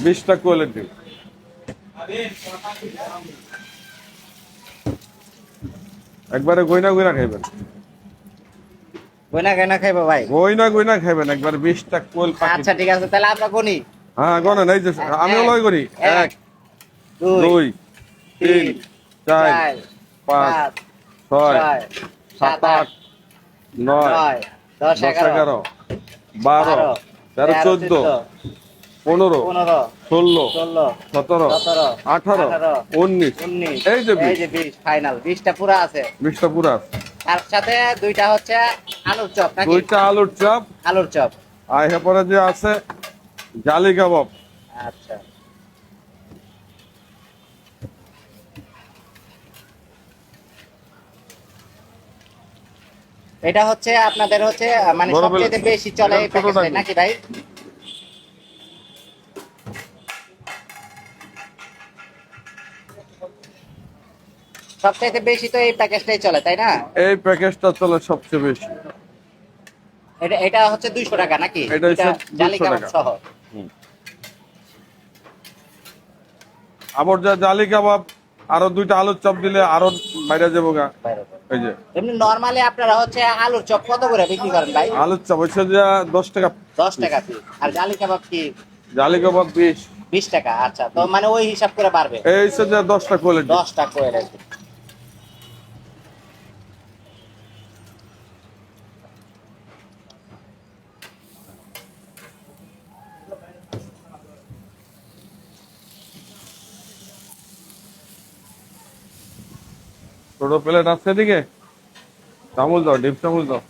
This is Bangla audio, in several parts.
20টা কোয়ালিটি। একবারে গয়না গয়না খাইবেন, গয়না গয়না খাইবো ভাই। গয়না গয়না খাইবেন একবার 20টা কোয়েল পাখি। আচ্ছা ঠিক আছে, তাহলে আমরা গনি। হ্যাঁ গণেন, এই যে আমিও লয় করি। 1 2 2 3 4 4 5 5 6 6 7 7 8 9 9 10 10 11 11 12 13 14 15 15 16 16 17 17 18 19 19 এই যে এই যে 20 ফাইনাল 20টা পুরা আছে। 20টা পুরা আছে। তার সাথে দুইটা হচ্ছে আলুর চপ নাকি? 2টা আলুর চপ। আলুর চপ। আর এরপরে যে আছে জালি কাবাব। আচ্ছা এটা হচ্ছে আপনাদের হচ্ছে মানে বড় বেলা সবচেয়ে বেশি চলে এই ছোটটা প্যাকেজটা কি? নাকি ভাই? সবচেয়ে বেশি তো এই প্যাকেজটাই চলে তাই না? এই প্যাকেজটা চলে সবচেয়ে বেশি। এটা এটা হচ্ছে 200 টাকা নাকি? এটা হচ্ছে জালি 200 কাবাব টাকা। সহ। আবার যা জালি কাবাব আরো 2টা আলুর চপ দিলে আরো বাইরে যাবো গা। এই যে এমনি নরমালি আপনারা হচ্ছে আলুর চপ কত করে বিক্রি করেন ভাই? আলুর চপ হচ্ছে যে 10 টাকা। 10 টাকা পিস। আর জালি কাবাব কি জালি কাবাব 20। 20 টাকা? আচ্ছা, তো মানে ওই হিসাব করে পারবে। এই হচ্ছে যে 10টা কোয়ালিটি। 10 টাকা করে রাখবে। ছোট প্লেট আছে এদিকে, চামচ দাও, ডিপ চামচ দাও।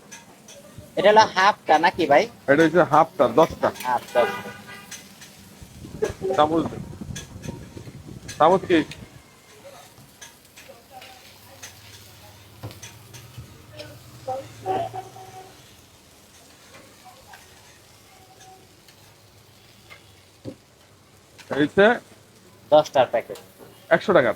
এটা হলো হাফটা নাকি ভাই? এটা হচ্ছে হাফটা 10টা। আচ্ছা চামচ দে। চামচ কি? এই হচ্ছে 10টার প্যাকেট। 100 টাকা।